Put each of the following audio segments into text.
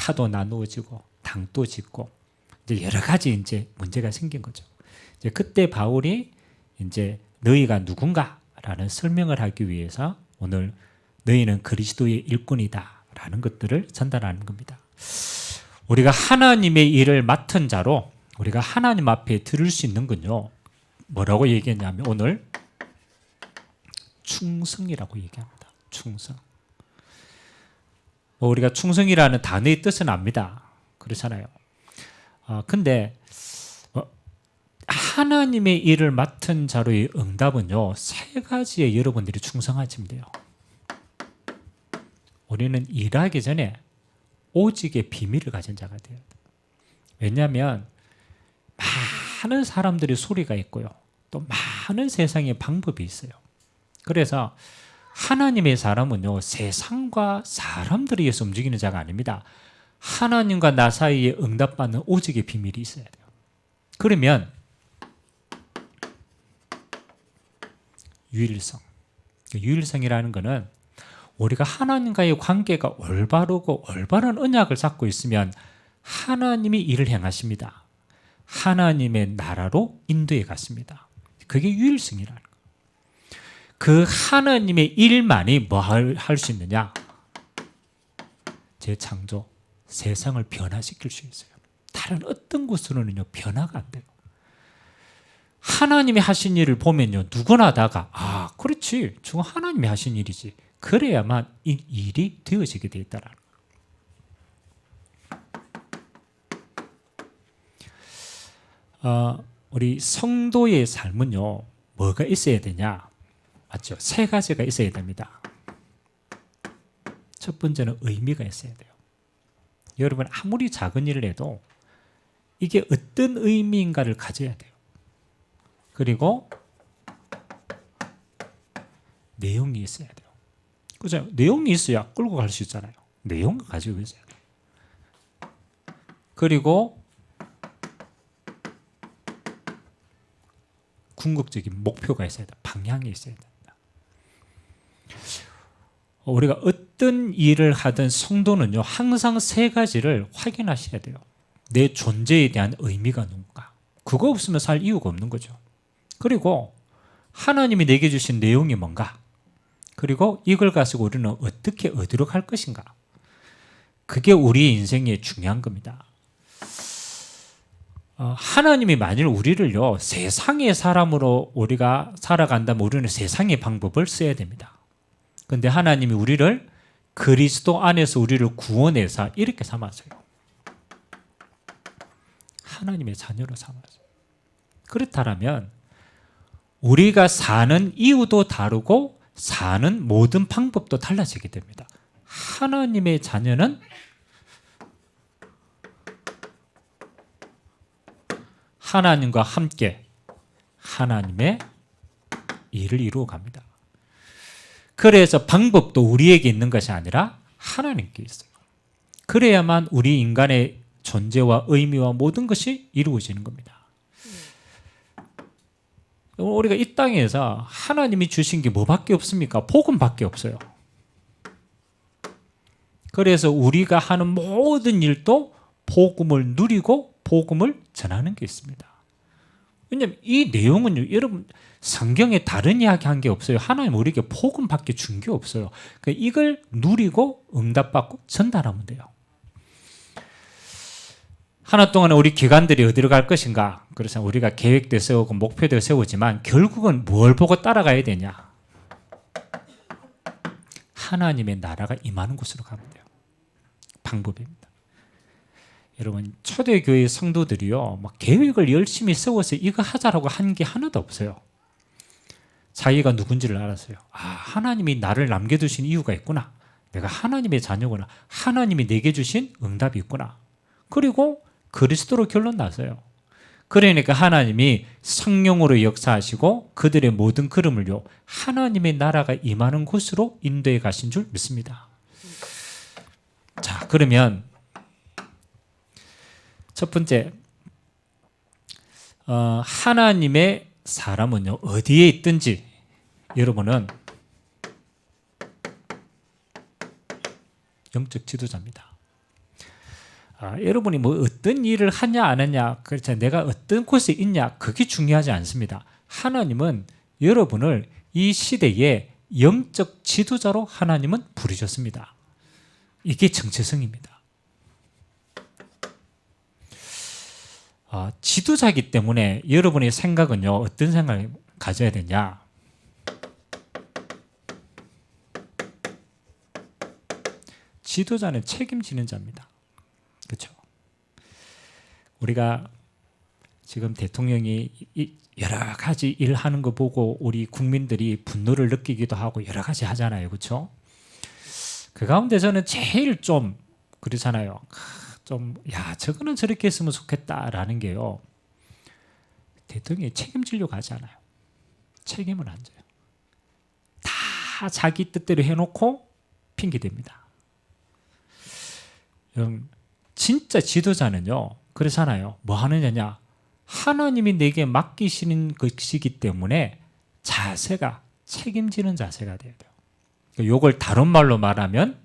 타도 나누어지고 당도 짓고 이제 여러 가지 이제 문제가 생긴 거죠. 이제 그때 바울이 이제 너희가 누군가라는 설명을 하기 위해서 오늘 너희는 그리스도의 일꾼이다라는 것들을 전달하는 겁니다. 우리가 하나님의 일을 맡은 자로 우리가 하나님 앞에 들을 수 있는 건요. 뭐라고 얘기했냐면 오늘 충성이라고 얘기합니다. 충성. 우리가 충성이라는 단어의 뜻은 압니다. 그렇잖아요. 근데 하나님의 일을 맡은 자로의 응답은요. 세 가지에 여러분들이 충성하시면 돼요. 우리는 일하기 전에 오직의 비밀을 가진 자가 돼요. 왜냐하면 많은 사람들의 소리가 있고요. 또 많은 세상의 방법이 있어요. 그래서 하나님의 사람은요. 세상과 사람들에 의해서 움직이는 자가 아닙니다. 하나님과 나 사이에 응답받는 오직의 비밀이 있어야 돼요. 그러면 유일성. 유일성이라는 것은 우리가 하나님과의 관계가 올바르고 올바른 언약을 잡고 있으면 하나님이 일을 행하십니다. 하나님의 나라로 인도해 갔습니다. 그게 유일성이라는 거예요. 그 하나님의 일만이 뭐 할 수 있느냐? 재창조, 세상을 변화시킬 수 있어요. 다른 어떤 것으로는요 변화가 안 돼요. 하나님이 하신 일을 보면요 누구나 다가 그렇지 저거 하나님이 하신 일이지 그래야만 이 일이 되어지게 돼 있다라는 거예요. 우리 성도의 삶은요 뭐가 있어야 되냐? 맞죠? 세 가지가 있어야 됩니다. 첫 번째는 의미가 있어야 돼요. 여러분 아무리 작은 일을 해도 이게 어떤 의미인가를 가져야 돼요. 그리고 내용이 있어야 돼요. 그죠? 내용이 있어야 끌고 갈 수 있잖아요. 내용을 가지고 있어야 돼요. 그리고 궁극적인 목표가 있어야 돼요. 방향이 있어야 됩니다. 우리가 어떤 일을 하든 성도는요 항상 세 가지를 확인하셔야 돼요. 내 존재에 대한 의미가 뭔가. 그거 없으면 살 이유가 없는 거죠. 그리고 하나님이 내게 주신 내용이 뭔가. 그리고 이걸 가지고 우리는 어떻게 어디로 갈 것인가. 그게 우리의 인생에 중요한 겁니다. 하나님이 만일 우리를요 세상의 사람으로 우리가 살아간다면 우리는 세상의 방법을 써야 됩니다. 그런데 하나님이 우리를 그리스도 안에서 우리를 구원해서 이렇게 삼았어요. 하나님의 자녀로 삼았어요. 그렇다면 우리가 사는 이유도 다르고 사는 모든 방법도 달라지게 됩니다. 하나님의 자녀는 하나님과 함께 하나님의 일을 이루어 갑니다. 그래서 방법도 우리에게 있는 것이 아니라 하나님께 있어요. 그래야만 우리 인간의 존재와 의미와 모든 것이 이루어지는 겁니다. 우리가 이 땅에서 하나님이 주신 게 뭐밖에 없습니까? 복음밖에 없어요. 그래서 우리가 하는 모든 일도 복음을 누리고 복음을 전하는 게 있습니다. 왜냐하면 이 내용은요, 여러분 성경에 다른 이야기 한 게 없어요. 하나님 우리에게 복음밖에 준 게 없어요. 그러니까 이걸 누리고 응답받고 전달하면 돼요. 하나 동안에 우리 기관들이 어디로 갈 것인가? 그래서 우리가 계획도 세우고 목표도 세우지만 결국은 뭘 보고 따라가야 되냐? 하나님의 나라가 임하는 곳으로 가면 돼요. 방법입니다. 여러분 초대교회 성도들이요 막 계획을 열심히 세워서 이거 하자라고 한 게 하나도 없어요. 자기가 누군지를 알았어요. 하나님이 나를 남겨두신 이유가 있구나. 내가 하나님의 자녀구나. 하나님이 내게 주신 응답이 있구나. 그리고 그리스도로 결론 났어요. 그러니까 하나님이 성령으로 역사하시고 그들의 모든 걸음을요 하나님의 나라가 임하는 곳으로 인도해 가신 줄 믿습니다. 자, 그러면 첫 번째 하나님의 사람은요 어디에 있든지 여러분은 영적 지도자입니다. 여러분이 뭐 어떤 일을 하냐 안 하냐, 그렇죠, 내가 어떤 곳에 있냐, 그게 중요하지 않습니다. 하나님은 여러분을 이 시대의 영적 지도자로 하나님은 부르셨습니다. 이게 정체성입니다. 지도자이기 때문에 여러분의 생각은요, 어떤 생각을 가져야 되냐? 지도자는 책임지는 자입니다. 그렇죠? 우리가 지금 대통령이 여러 가지 일하는 거 보고 우리 국민들이 분노를 느끼기도 하고 여러 가지 하잖아요. 그렇죠? 그 가운데 저는 제일 좀 그렇잖아요. 저거는 저렇게 했으면 좋겠다라는 게요, 대통령이 책임지려고 하지 않아요. 책임을 안 져요. 다 자기 뜻대로 해놓고 핑계댑니다. 진짜 지도자는요, 그렇잖아요. 뭐 하느냐, 하나님이 내게 맡기시는 것이기 때문에 자세가 책임지는 자세가 돼야 돼요. 이걸 다른 말로 말하면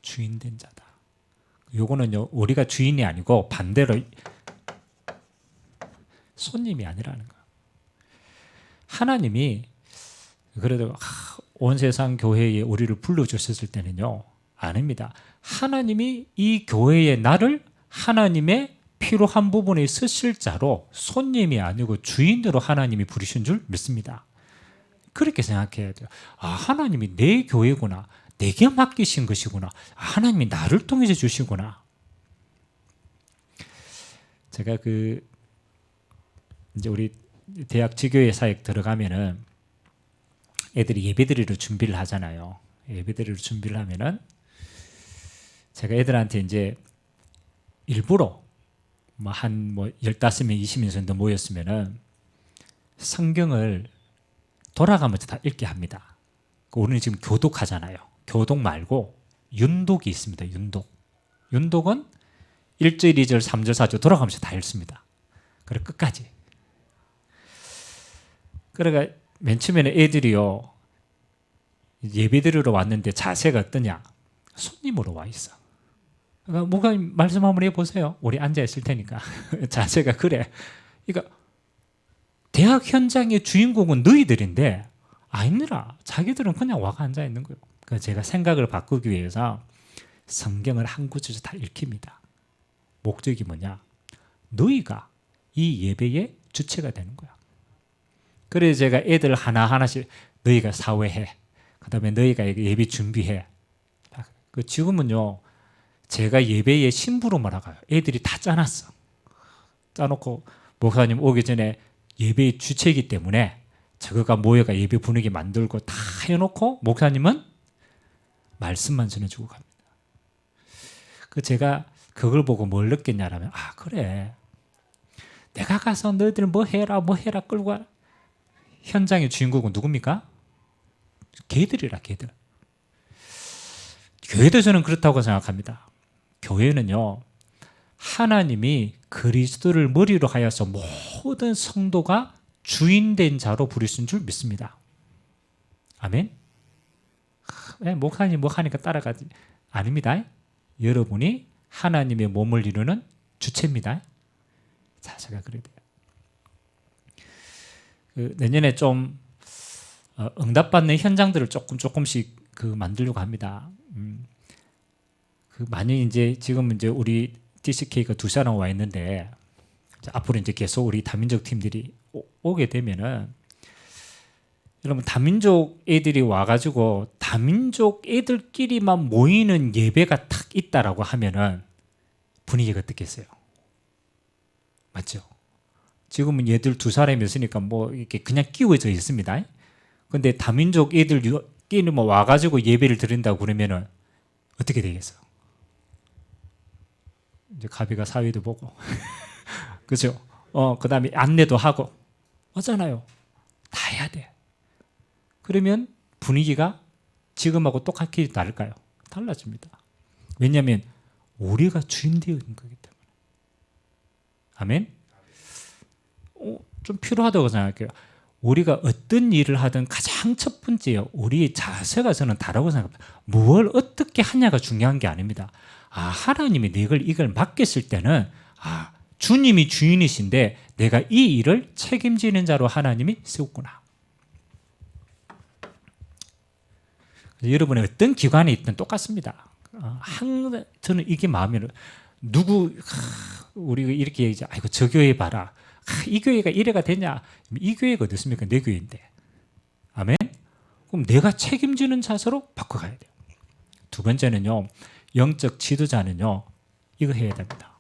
주인된 자다. 요거는요, 우리가 주인이 아니고 반대로 손님이 아니라는 거예요. 하나님이 그래도 온 세상 교회에 우리를 불러주셨을 때는요, 아닙니다. 하나님이 이 교회의 나를 하나님의 필요한 부분에 쓰실 자로, 손님이 아니고 주인으로 하나님이 부르신 줄 믿습니다. 그렇게 생각해야 돼요. 하나님이 내 교회구나, 내게 맡기신 것이구나, 하나님이 나를 통해서 주시구나. 제가 이제 우리 대학 지교회 사역 들어가면은 애들이 예배드리러 준비를 하잖아요. 예배드리러 준비를 하면은 제가 애들한테 이제 일부러 한 15명, 20명 정도 모였으면은 성경을 돌아가면서 다 읽게 합니다. 우리는 지금 교독하잖아요. 교독 말고 윤독이 있습니다. 윤독은 1절, 2절, 3절, 4절 돌아가면서 다 읽습니다. 그래 끝까지. 그러니까 맨 처음에는 애들이요, 예배드리러 왔는데 자세가 어떠냐? 손님으로 와 있어. 그러니까 목사님 말씀 한번 해보세요. 우리 앉아 있을 테니까. 자세가 그래. 그러니까 대학 현장의 주인공은 너희들인데 아니라 자기들은 그냥 와가 앉아 있는 거예요. 그래서 제가 생각을 바꾸기 위해서 성경을 한 구절씩 다 읽힙니다. 목적이 뭐냐? 너희가 이 예배의 주체가 되는 거야. 그래서 제가 애들 하나하나씩 너희가 사회해, 그 다음에 너희가 예배 준비해. 지금은요, 제가 예배의 신부로 말아가요. 애들이 다 짜놨어. 짜놓고 목사님 오기 전에 예배의 주체이기 때문에 저거가 모여가 예배 분위기 만들고 다 해놓고 목사님은 말씀만 전해주고 갑니다. 제가 그걸 보고 뭘 느꼈냐면, 그래, 내가 가서 너희들 뭐 해라 끌고 와. 현장의 주인공은 누굽니까? 걔들이라, 걔들. 교회도 저는 그렇다고 생각합니다. 교회는요, 하나님이 그리스도를 머리로 하여서 모든 성도가 주인된 자로 부르신 줄 믿습니다. 아멘? 목사님 뭐 하니까 따라가지. 아닙니다. 여러분이 하나님의 몸을 이루는 주체입니다. 자세가 그래야 돼요. 내년에 좀 응답받는 현장들을 조금씩 만들려고 합니다. 많이 지금 우리 DCK가 2사람 와 있는데, 앞으로 이제 계속 우리 다민족 팀들이 오게 되면은, 여러분 다민족 애들이 와가지고 다민족 애들끼리만 모이는 예배가 탁 있다라고 하면은 분위기가 어떻겠어요? 맞죠? 지금은 얘들 2사람이 있으니까 이렇게 그냥 끼워져 있습니다. 근데 다민족 애들끼리 와가지고 예배를 드린다고 그러면은 어떻게 되겠어? 이제 가비가 사위도 보고, 그죠? 그 다음에 안내도 하고, 맞잖아요. 다 해야 돼. 그러면 분위기가 지금하고 똑같이 다를까요? 달라집니다. 왜냐하면 우리가 주인 되어 있는 거기 때문에. 아멘? 좀 필요하다고 생각해요. 우리가 어떤 일을 하든 가장 첫 번째 우리의 자세가 저는 다르다고 생각합니다. 뭘 어떻게 하냐가 중요한 게 아닙니다. 하나님이 이걸 맡겼을 때는 주님이 주인이신데 내가 이 일을 책임지는 자로 하나님이 세웠구나. 여러분의 어떤 기관에 있든 똑같습니다. 항상 저는 이게 마음이 우리가 이렇게 얘기하죠. 아이고 저 교회 봐라. 이 교회가 이래가 되냐? 이 교회가 어떻습니까? 내 교회인데. 아멘. 그럼 내가 책임지는 자세로 바꿔가야 돼요. 두 번째는요, 영적 지도자는요, 이거 해야 됩니다.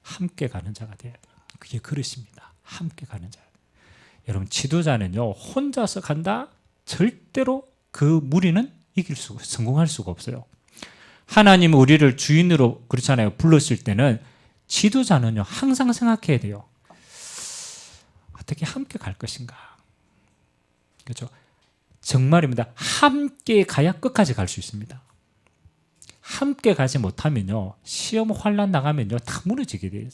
함께 가는 자가 돼야 돼요. 그게 그릇입니다. 함께 가는 자. 여러분, 지도자는요, 혼자서 간다? 절대로 그 무리는 성공할 수가 없어요. 하나님은 우리를 주인으로 그렇잖아요. 불렀을 때는 지도자는요, 항상 생각해야 돼요. 어떻게 함께 갈 것인가? 그렇죠? 정말입니다. 함께 가야 끝까지 갈 수 있습니다. 함께 가지 못하면요, 시험 환난 나가면요, 다 무너지게 돼요.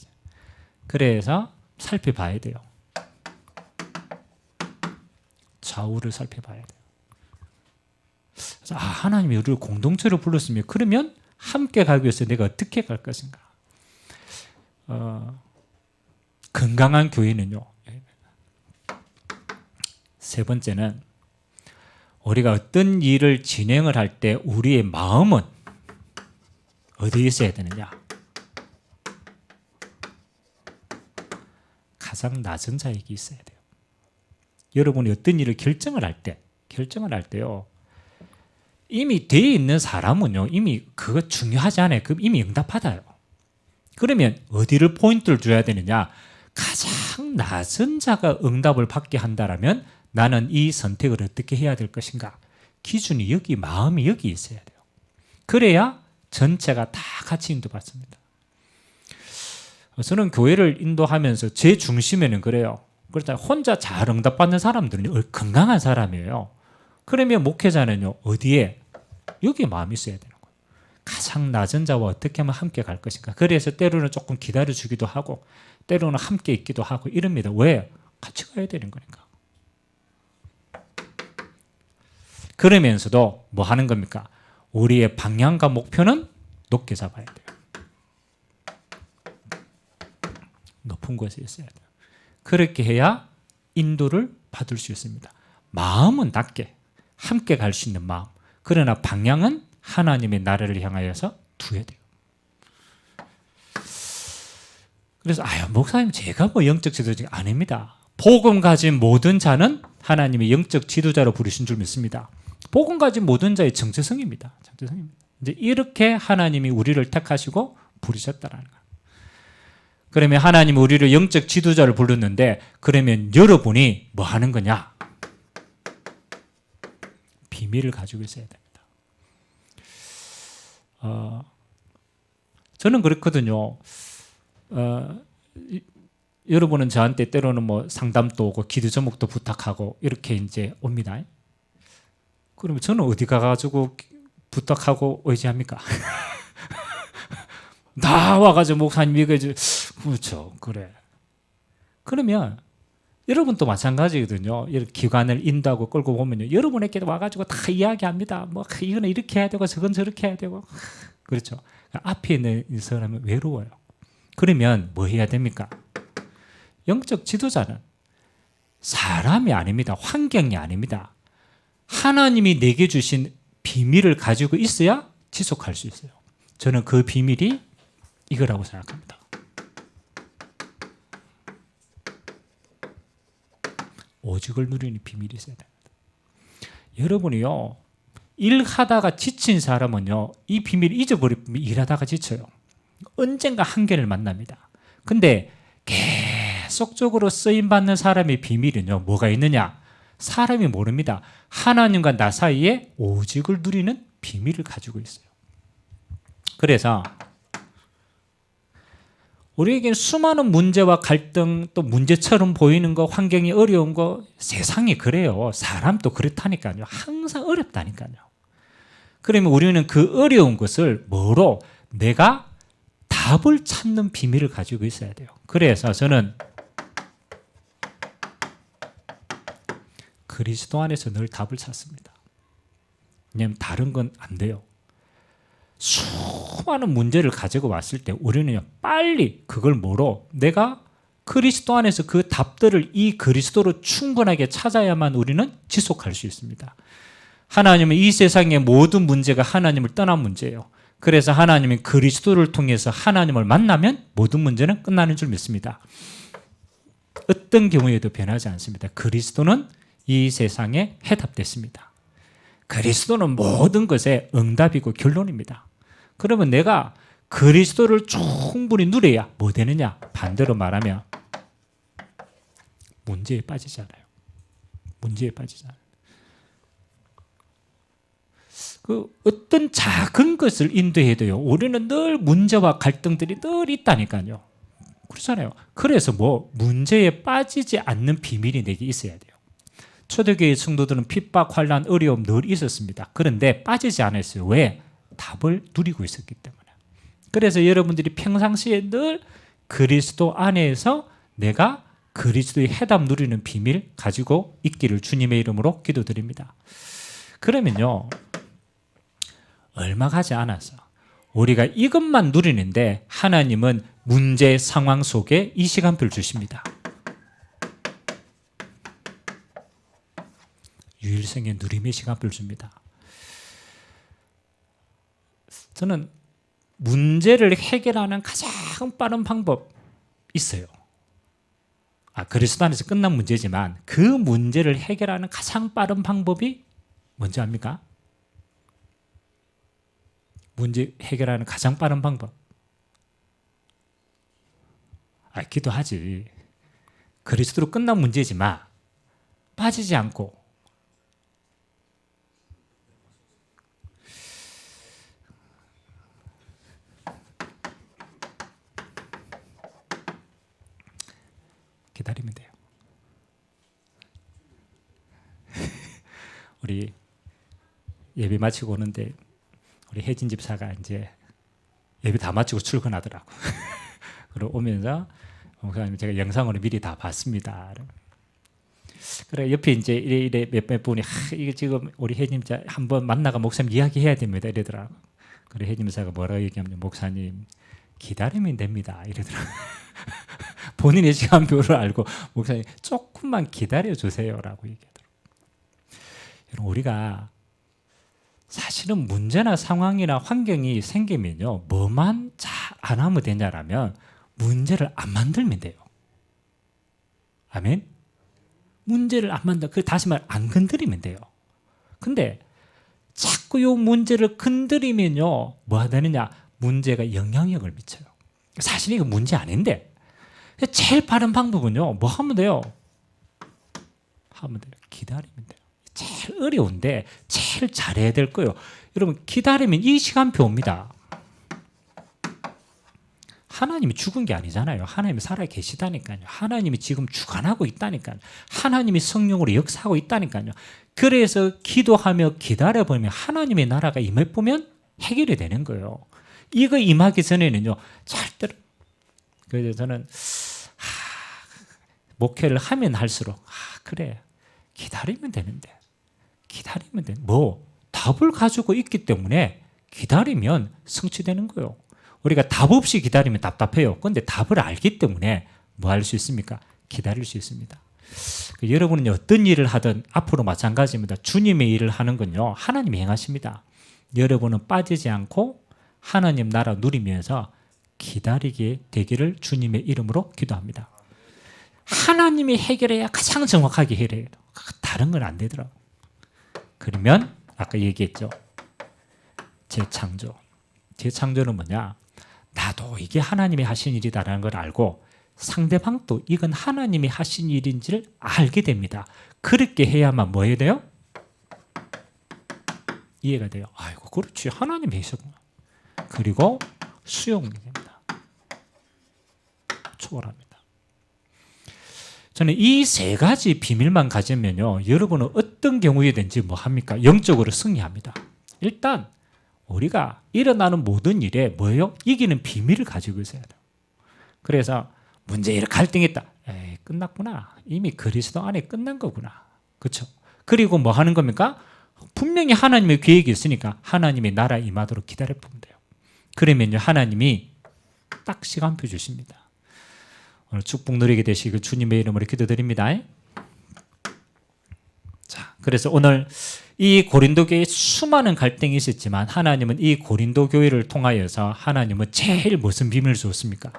그래서 살펴봐야 돼요. 좌우를 살펴봐야 돼요. 그래서 하나님이 우리를 공동체로 불렀으면 그러면 함께 가기 위해서 내가 어떻게 갈 것인가? 건강한 교회는요. 세 번째는 우리가 어떤 일을 진행을 할 때 우리의 마음은 어디에 있어야 되느냐? 가장 낮은 자에게 있어야 돼요. 여러분이 어떤 일을 결정을 할 때요. 이미 되어 있는 사람은요, 이미 그거 중요하지 않아요. 그럼 이미 응답받아요. 그러면 어디를 포인트를 줘야 되느냐? 가장 낮은 자가 응답을 받게 한다면 나는 이 선택을 어떻게 해야 될 것인가? 기준이 여기, 마음이 여기 있어야 돼요. 그래야 전체가 다 같이 인도받습니다. 저는 교회를 인도하면서 제 중심에는 그래요. 그렇잖아요. 혼자 잘 응답받는 사람들은 건강한 사람이에요. 그러면 목회자는요, 어디에? 여기에 마음이 있어야 되는 거예요. 가장 낮은 자와 어떻게 하면 함께 갈 것인가. 그래서 때로는 조금 기다려주기도 하고 때로는 함께 있기도 하고 이럽니다. 왜? 같이 가야 되는 거니까. 그러면서도 뭐 하는 겁니까? 우리의 방향과 목표는 높게 잡아야 돼요. 높은 곳에 있어야 돼요. 그렇게 해야 인도를 받을 수 있습니다. 마음은 낮게 함께 갈 수 있는 마음. 그러나 방향은 하나님의 나라를 향하여서 두어야 돼요. 그래서 목사님 제가 뭐 영적 지도자 아닙니다. 복음 가진 모든 자는 하나님의 영적 지도자로 부르신 줄 믿습니다. 복음 가진 모든 자의 정체성입니다. 정체성입니다. 이제 이렇게 하나님이 우리를 택하시고 부르셨다라는 거예요. 그러면 하나님이 우리를 영적 지도자를 불렀는데 그러면 여러분이 뭐 하는 거냐? 비밀을 가지고 있어야 됩니다. 저는 그렇거든요. 여러분은 저한테 때로는 뭐 상담도 오고 기도 제목도 부탁하고 이렇게 이제 옵니다. 그러면 저는 어디 가가지고 부탁하고 의지합니까? 나와가지고 목사님 이거 그렇죠, 그래. 그러면 여러분도 마찬가지거든요. 이렇게 기관을 인도하고 끌고 보면요, 여러분에게 와가지고 다 이야기합니다. 뭐 이거는 이렇게 해야 되고 저건 저렇게 해야 되고 그렇죠. 앞에 있는 사람은 외로워요. 그러면 뭐 해야 됩니까? 영적 지도자는 사람이 아닙니다. 환경이 아닙니다. 하나님이 내게 주신 비밀을 가지고 있어야 지속할 수 있어요. 저는 그 비밀이 이거라고 생각합니다. 오직을 누리는 비밀이 있어야 됩니다. 여러분이요, 일하다가 지친 사람은요, 이 비밀을 잊어버리면 일하다가 지쳐요. 언젠가 한계를 만납니다. 근데 계속적으로 쓰임받는 사람의 비밀은요, 뭐가 있느냐? 사람이 모릅니다. 하나님과 나 사이에 오직을 누리는 비밀을 가지고 있어요. 그래서 우리에겐 수많은 문제와 갈등, 또 문제처럼 보이는 거, 환경이 어려운 거, 세상이 그래요. 사람도 그렇다니까요. 항상 어렵다니까요. 그러면 우리는 그 어려운 것을 뭐로? 내가 다 답을 찾는 비밀을 가지고 있어야 돼요. 그래서 저는 그리스도 안에서 늘 답을 찾습니다. 왜냐하면 다른 건 안 돼요. 수많은 문제를 가지고 왔을 때 우리는 빨리 그걸 뭐로 내가 그리스도 안에서 그 답들을 이 그리스도로 충분하게 찾아야만 우리는 지속할 수 있습니다. 하나님은 이 세상의 모든 문제가 하나님을 떠난 문제예요. 그래서 하나님은 그리스도를 통해서 하나님을 만나면 모든 문제는 끝나는 줄 믿습니다. 어떤 경우에도 변하지 않습니다. 그리스도는 이 세상에 해답됐습니다. 그리스도는 모든 것의 응답이고 결론입니다. 그러면 내가 그리스도를 충분히 누려야 뭐 되느냐? 반대로 말하면 문제에 빠지지 않아요. 문제에 빠지지 않아요. 그 어떤 작은 것을 인도해도요, 우리는 늘 문제와 갈등들이 늘 있다니까요. 그렇잖아요. 그래서 문제에 빠지지 않는 비밀이 내게 있어야 돼요. 초대교회 성도들은 핍박, 환난, 어려움 늘 있었습니다. 그런데 빠지지 않았어요. 왜? 답을 누리고 있었기 때문에. 그래서 여러분들이 평상시에 늘 그리스도 안에서 내가 그리스도의 해답 누리는 비밀 가지고 있기를 주님의 이름으로 기도드립니다. 그러면요, 얼마 가지 않아서 우리가 이것만 누리는데 하나님은 문제 상황 속에 이 시간표를 주십니다. 유일성의 누림의 시간표를 줍니다. 저는 문제를 해결하는 가장 빠른 방법 있어요. 그리스도 안에서 끝난 문제지만 그 문제를 해결하는 가장 빠른 방법이 뭔지 압니까? 문제 해결하는 가장 빠른 방법. 기도하지. 그리스도로 끝난 문제지만 빠지지 않고 기다리면 돼요. 우리 예배 마치고 오는데 우리 혜진 집사가 이제 예배 다 마치고 출근하더라고. 그리고 오면서 목사님 제가 영상으로 미리 다 봤습니다. 그래 옆에 이제 이래 몇 분이 이게 지금 우리 혜진 집사 한번 만나가 목사님 이야기해야 됩니다 이러더라고. 그래 혜진 집사가 뭐라고 얘기하면 목사님 기다리면 됩니다 이러더라고. 본인의 시간표를 알고 목사님 조금만 기다려 주세요라고 얘기하더라고. 여러분 우리가 사실은 문제나 상황이나 환경이 생기면요, 뭐만 잘 안 하면 되냐라면 문제를 안 만들면 돼요. 아멘? 문제를 안 만들어. 다시 말 안 건드리면 돼요. 근데 자꾸 이 문제를 건드리면요, 뭐가 되느냐? 문제가 영향력을 미쳐요. 사실 이거 문제 아닌데 제일 빠른 방법은요, 뭐 하면 돼요? 하면 돼요. 기다리면 돼요. 제일 어려운데 제일 잘해야 될 거예요. 여러분 기다리면 이 시간표 옵니다. 하나님이 죽은 게 아니잖아요. 하나님이 살아 계시다니까요. 하나님이 지금 주관하고 있다니까요. 하나님이 성령으로 역사하고 있다니까요. 그래서 기도하며 기다려보면 하나님의 나라가 임해보면 해결이 되는 거예요. 이거 임하기 전에는요, 절대로. 그래서 저는 목회를 하면 할수록 그래 기다리면 되는데 기다리면 돼. 답을 가지고 있기 때문에 기다리면 성취되는 거예요. 우리가 답 없이 기다리면 답답해요. 그런데 답을 알기 때문에 뭐 할 수 있습니까? 기다릴 수 있습니다. 여러분은 어떤 일을 하든 앞으로 마찬가지입니다. 주님의 일을 하는 건요, 하나님이 행하십니다. 여러분은 빠지지 않고 하나님 나라 누리면서 기다리게 되기를 주님의 이름으로 기도합니다. 하나님이 해결해야 가장 정확하게 해결해요. 다른 건 안 되더라고요. 그러면 아까 얘기했죠. 재창조. 재창조는 뭐냐? 나도 이게 하나님이 하신 일이다라는 걸 알고 상대방도 이건 하나님이 하신 일인지를 알게 됩니다. 그렇게 해야만 뭐 해야 돼요? 이해가 돼요. 아이고 그렇지 하나님이 하셨구나. 그리고 수용이 됩니다. 초월합니다. 저는 이 세 가지 비밀만 가지면요, 여러분은 어떤 경우에든지 뭐 합니까? 영적으로 승리합니다. 일단 우리가 일어나는 모든 일에 뭐예요? 이기는 비밀을 가지고 있어야 돼요. 그래서 문제 이렇게 갈등했다. 에이, 끝났구나. 이미 그리스도 안에 끝난 거구나. 그렇죠? 그리고 뭐 하는 겁니까? 분명히 하나님의 계획이 있으니까 하나님의 나라 임하도록 기다려 보면 돼요. 그러면요 하나님이 딱 시간표 주십니다. 오늘 축복 누리게 되시길 주님의 이름으로 기도드립니다. 자, 그래서 오늘 이 고린도 교회에 수많은 갈등이 있었지만 하나님은 이 고린도 교회를 통하여서 하나님은 제일 무슨 비밀을 주었습니까?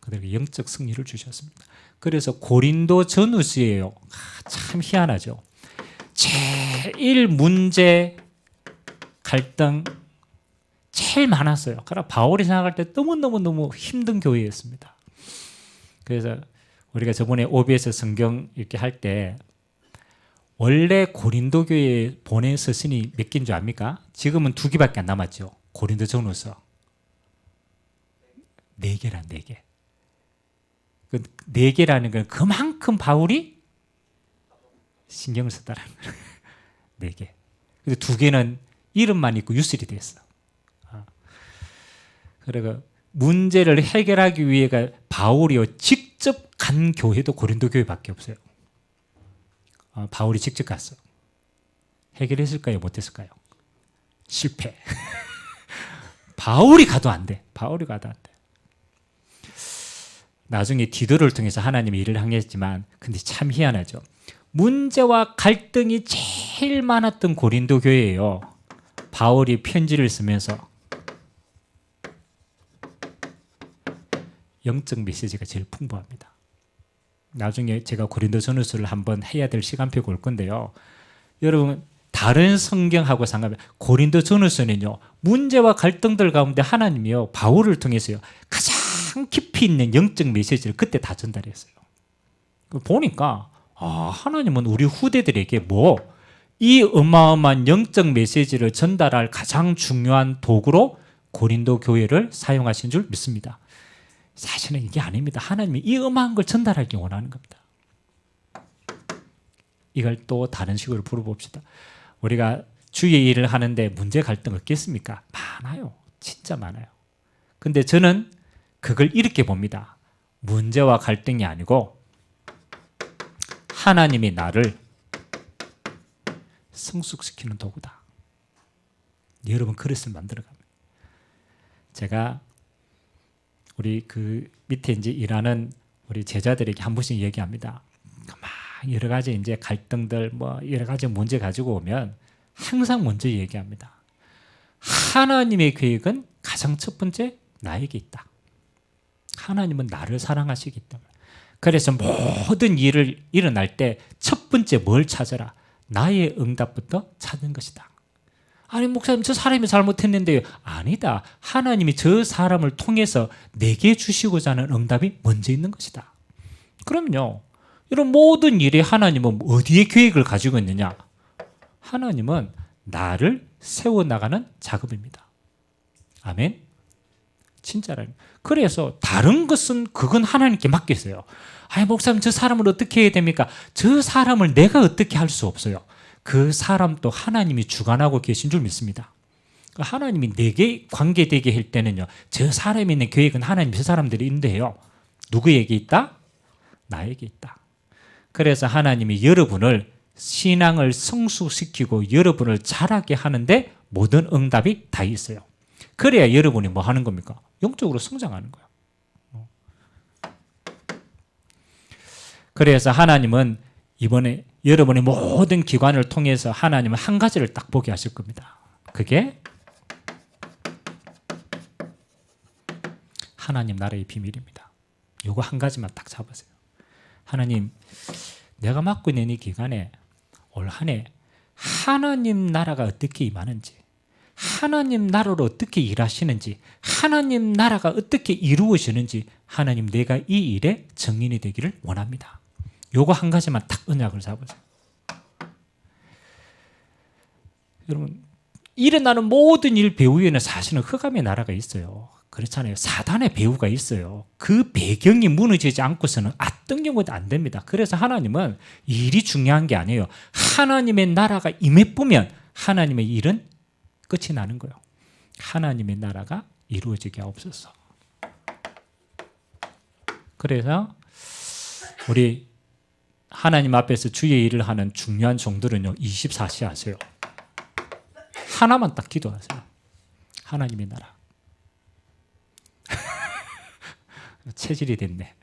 그들에게 영적 승리를 주셨습니다. 그래서 고린도 전후서예요. 참 희한하죠. 제일 문제, 갈등 제일 많았어요. 그러나 바울이 생각할 때 너무너무 힘든 교회였습니다. 그래서 우리가 저번에 OBS 성경 이렇게 할 때 원래 고린도 교회에 보낸 서신이 몇 개인 줄 압니까? 지금은 2개밖에 안 남았죠. 고린도 전후서 4개란 4개. 그 4개라는 건 그만큼 바울이 신경을 썼다는 거예요. 4개. 그래서 2개는 이름만 있고 유술이 됐어. 그러니까 문제를 해결하기 위해가 바울이 직접 간 교회도 고린도 교회밖에 없어요. 바울이 직접 갔어. 해결했을까요? 못했을까요? 실패. 바울이 가도 안 돼. 바울이 가도 안 돼. 나중에 디도를 통해서 하나님이 일을 행했지만 근데 참 희한하죠. 문제와 갈등이 제일 많았던 고린도 교회예요. 바울이 편지를 쓰면서 영적 메시지가 제일 풍부합니다. 나중에 제가 고린도 전후서를 한번 해야 될 시간표가 올 건데요. 여러분 다른 성경하고 상관없이 고린도 전후서는요. 문제와 갈등들 가운데 하나님이요. 바울을 통해서요. 가장 깊이 있는 영적 메시지를 그때 다 전달했어요. 보니까 하나님은 우리 후대들에게 이 어마어마한 영적 메시지를 전달할 가장 중요한 도구로 고린도 교회를 사용하신 줄 믿습니다. 사실은 이게 아닙니다. 하나님이 이 어마한 걸 전달하기 원하는 겁니다. 이걸 또 다른 식으로 풀어봅시다. 우리가 주의 일을 하는데 문제 갈등 없겠습니까? 많아요. 진짜 많아요. 근데 저는 그걸 이렇게 봅니다. 문제와 갈등이 아니고 하나님이 나를 성숙시키는 도구다. 여러분 그릇을 만들어갑니다. 제가 우리 그 밑에 이제 일하는 우리 제자들에게 한 번씩 얘기합니다. 막 여러 가지 이제 갈등들 여러 가지 문제 가지고 오면 항상 먼저 얘기합니다. 하나님의 계획은 가장 첫 번째 나에게 있다. 하나님은 나를 사랑하시기 때문에. 그래서 모든 일을 일어날 때 첫 번째 뭘 찾아라? 나의 응답부터 찾는 것이다. 아니 목사님 저 사람이 잘못했는데요. 아니다. 하나님이 저 사람을 통해서 내게 주시고자 하는 응답이 먼저 있는 것이다. 그럼요. 이런 모든 일에 하나님은 어디에 계획을 가지고 있느냐? 하나님은 나를 세워나가는 작업입니다. 아멘. 진짜라니. 그래서 다른 것은 그건 하나님께 맡겼어요. 아니 목사님 저 사람을 어떻게 해야 됩니까? 저 사람을 내가 어떻게 할 수 없어요. 그 사람도 하나님이 주관하고 계신 줄 믿습니다. 하나님이 내게 관계되게 할 때는요. 저 사람이 있는 계획은 하나님 저 사람들이 있는데요. 누구에게 있다? 나에게 있다. 그래서 하나님이 여러분을 신앙을 성숙시키고 여러분을 자라게 하는데 모든 응답이 다 있어요. 그래야 여러분이 뭐 하는 겁니까? 영적으로 성장하는 거예요. 그래서 하나님은 이번에 여러분의 모든 기관을 통해서 하나님은 한 가지를 딱 보게 하실 겁니다. 그게 하나님 나라의 비밀입니다. 이거 한 가지만 딱 잡으세요. 하나님, 내가 맡고 있는 이 기간에 올 한 해 하나님 나라가 어떻게 임하는지, 하나님 나라로 어떻게 일하시는지, 하나님 나라가 어떻게 이루어지는지 하나님 내가 이 일에 증인이 되기를 원합니다. 요거 한 가지만 딱 언약을 잡으세요. 여러분 일어나는 모든 일 배후에는 사실은 흑암의 나라가 있어요. 그렇잖아요. 사단의 배후가 있어요. 그 배경이 무너지지 않고서는 어떤 경우도 안 됩니다. 그래서 하나님은 일이 중요한 게 아니에요. 하나님의 나라가 임해보면 하나님의 일은 끝이 나는 거예요. 하나님의 나라가 이루어지게 하옵소서. 그래서 우리 하나님 앞에서 주의 일을 하는 중요한 종들은요, 24시 하세요. 하나만 딱 기도하세요. 하나님의 나라. 체질이 됐네.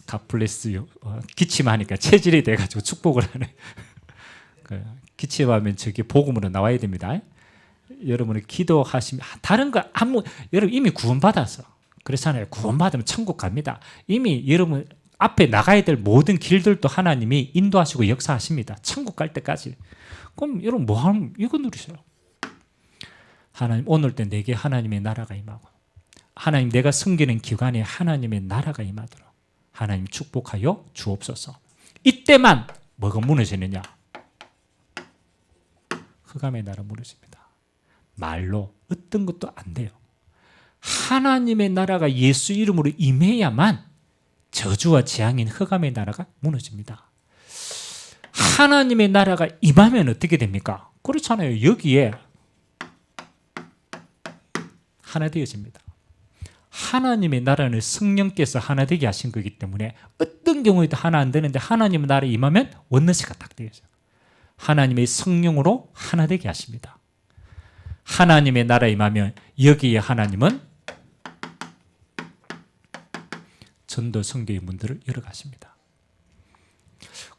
God bless you. 기침하니까 체질이 돼가지고 축복을 하네. 기침하면 저기 복음으로 나와야 됩니다. 여러분이 기도하시면 다른 거 여러분 이미 구원받았어. 그렇잖아요. 구원받으면 천국 갑니다. 이미 여러분 앞에 나가야 될 모든 길들도 하나님이 인도하시고 역사하십니다. 천국 갈 때까지. 그럼 여러분 뭐 하면 이거 누리세요. 하나님 오늘 때 내게 하나님의 나라가 임하고 하나님 내가 섬기는 기관에 하나님의 나라가 임하도록 하나님 축복하여 주옵소서. 이때만 뭐가 무너지느냐? 흑암의 나라 무너집니다. 말로 어떤 것도 안 돼요. 하나님의 나라가 예수 이름으로 임해야만 저주와 재앙인 흑암의 나라가 무너집니다. 하나님의 나라가 임하면 어떻게 됩니까? 그렇잖아요. 여기에 하나 되어집니다. 하나님의 나라는 성령께서 하나 되게 하신 거기 때문에 어떤 경우에도 하나 안 되는데 하나님의 나라에 임하면 원너스가 딱 되어져요. 하나님의 성령으로 하나 되게 하십니다. 하나님의 나라에 임하면 여기에 하나님은 전도 선교의 문들을 열어가십니다.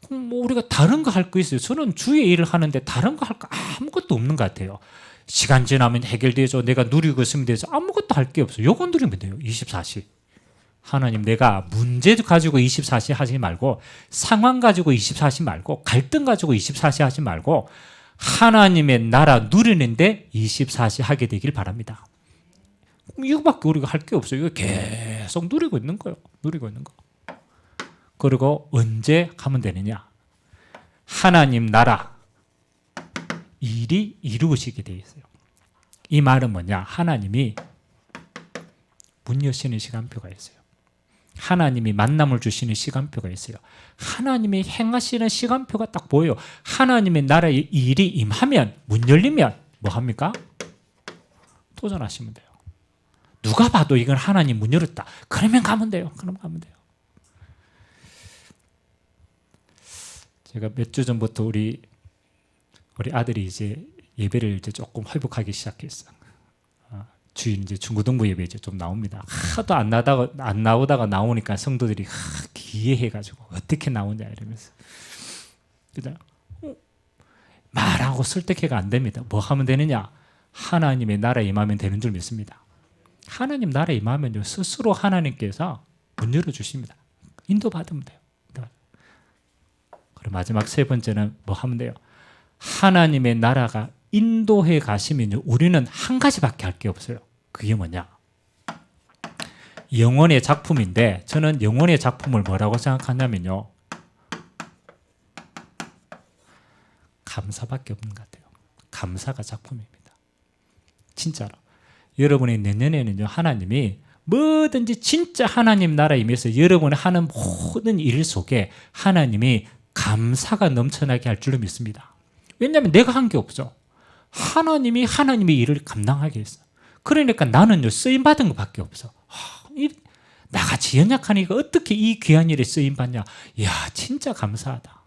그럼 뭐 우리가 다른 거 할 거 있어요? 저는 주의 일을 하는데 다른 거 할 거 아무것도 없는 것 같아요. 시간 지나면 해결되죠. 내가 누리고 있으면 되죠. 아무것도 할 게 없어요. 요건 누리면 돼요. 24시. 하나님 내가 문제 가지고 24시 하지 말고 상황 가지고 24시 말고 갈등 가지고 24시 하지 말고 하나님의 나라 누리는데 24시 하게 되길 바랍니다. 이거밖에 우리가 할 게 없어요. 이거 계속 누리고 있는 거예요. 누리고 있는 거. 그리고 언제 하면 되느냐? 하나님 나라 일이 이루어지게 되어 있어요. 이 말은 뭐냐? 하나님이 문 여시는 시간표가 있어요. 하나님이 만남을 주시는 시간표가 있어요. 하나님이 행하시는 시간표가 딱 보여요. 하나님의 나라의 일이 임하면 문 열리면 뭐 합니까? 도전하시면 돼요. 누가 봐도 이건 하나님 문 열었다. 그러면 가면 돼요. 그럼 가면 돼요. 제가 몇 주 전부터 우리 아들이 이제 예배를 이제 조금 회복하기 시작했어. 주일 이제 중고등부 예배 이제 좀 나옵니다. 하도 안 나오다가 나오니까 성도들이 기이해가지고 어떻게 나오냐 이러면서. 그죠? 말하고 설득해가 안 됩니다. 뭐 하면 되느냐? 하나님의 나라에 임하면 되는 줄 믿습니다. 하나님 나라에 임하면요 스스로 하나님께서 문 열어주십니다. 인도받으면 돼요. 그리고 마지막 세 번째는 뭐 하면 돼요? 하나님의 나라가 인도해 가시면요 우리는 한 가지밖에 할 게 없어요. 그게 뭐냐? 영혼의 작품인데 저는 영혼의 작품을 뭐라고 생각하냐면요 감사밖에 없는 것 같아요. 감사가 작품입니다. 진짜로. 여러분의 내년에는요 하나님이 뭐든지 진짜 하나님 나라에 임해서 여러분이 하는 모든 일 속에 하나님이 감사가 넘쳐나게 할 줄로 믿습니다. 왜냐하면 내가 한 게 없어. 하나님이 하나님의 일을 감당하게 했어. 그러니까 나는요 쓰임받은 것밖에 없어. 나같이 연약하니까 어떻게 이 귀한 일에 쓰임받냐. 이야 진짜 감사하다.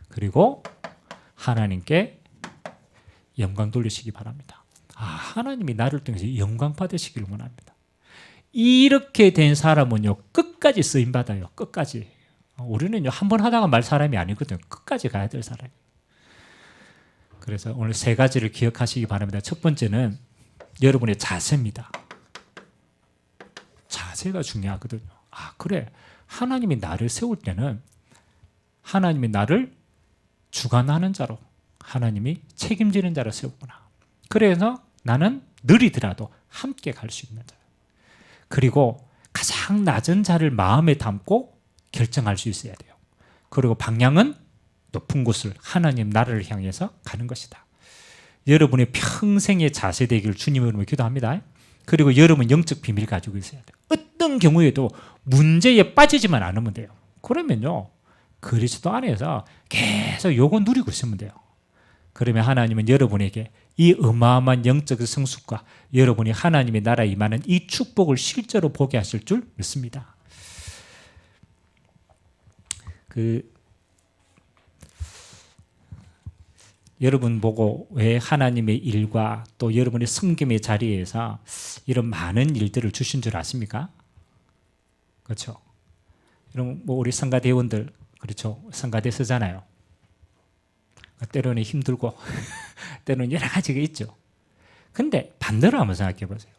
그리고 하나님께 영광 돌리시기 바랍니다. 하나님이 나를 통해서 영광 받으시길 원합니다. 이렇게 된 사람은요 끝까지 쓰임받아요. 끝까지. 우리는요 한 번 하다가 말 사람이 아니거든요. 끝까지 가야 될 사람이에요. 그래서 오늘 세 가지를 기억하시기 바랍니다. 첫 번째는 여러분의 자세입니다. 자세가 중요하거든요. 그래. 하나님이 나를 세울 때는 하나님이 나를 주관하는 자로 하나님이 책임지는 자로 세우구나. 그래서 나는 느리더라도 함께 갈 수 있는 자. 그리고 가장 낮은 자를 마음에 담고 결정할 수 있어야 돼요. 그리고 방향은 높은 곳을 하나님 나라를 향해서 가는 것이다. 여러분의 평생의 자세 되기를 주님으로 기도합니다. 그리고 여러분 영적 비밀 가지고 있어야 돼요. 어떤 경우에도 문제에 빠지지만 않으면 돼요. 그러면요 그리스도 안에서 계속 요거 누리고 있으면 돼요. 그러면 하나님은 여러분에게 이 어마어마한 영적 성숙과 여러분이 하나님의 나라에 임하는 이 축복을 실제로 보게 하실 줄 믿습니다. 여러분 보고 왜 하나님의 일과 또 여러분의 섬김의 자리에서 이런 많은 일들을 주신 줄 아십니까? 그렇죠? 여러분 뭐 우리 성가대원들 그렇죠? 성가대 쓰잖아요. 때로는 힘들고 때로는 여러 가지가 있죠. 근데 반대로 한번 생각해 보세요.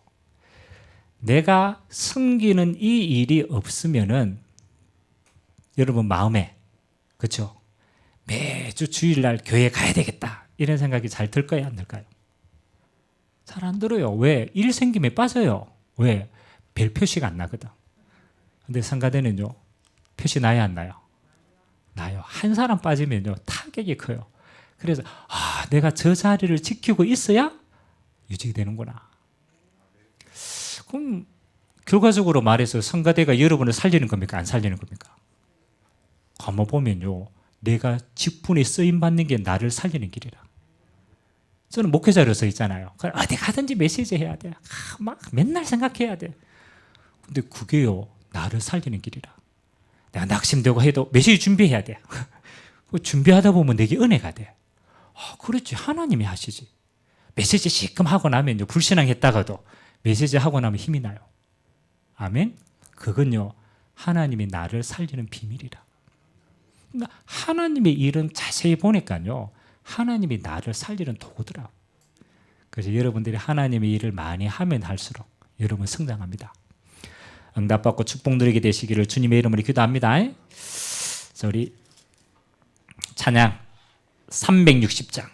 내가 섬기는 이 일이 없으면은 여러분 마음에 그렇죠? 매주 주일날 교회 가야 되겠다 이런 생각이 잘 들까요 안 들까요? 잘 안 들어요. 왜? 일 생김에 빠져요. 왜? 별 표시가 안 나거든. 근데 성가대는요 표시 나야 안 나요? 나요. 한 사람 빠지면요 타격이 커요. 그래서 내가 저 자리를 지키고 있어야 유지되는구나. 그럼 결과적으로 말해서 성가대가 여러분을 살리는 겁니까? 안 살리는 겁니까? 가만 보면요 내가 직분에 쓰임받는 게 나를 살리는 길이라. 저는 목회자로서 있잖아요. 어디 가든지 메시지 해야 돼. 막 맨날 생각해야 돼. 근데 그게요 나를 살리는 길이라. 내가 낙심되고 해도 메시지 준비해야 돼. 준비하다 보면 내게 은혜가 돼. 그렇지 하나님이 하시지. 메시지 시끔 하고 나면요 불신앙했다가도 메시지 하고 나면 힘이 나요. 아멘. 그건요 하나님이 나를 살리는 비밀이라. 그러니까 하나님의 일은 자세히 보니까요 하나님이 나를 살리는 도구더라. 그래서 여러분들이 하나님의 일을 많이 하면 할수록 여러분 성장합니다. 응답받고 축복 누리게 되시기를 주님의 이름으로 기도합니다. 자, 우리 찬양 360장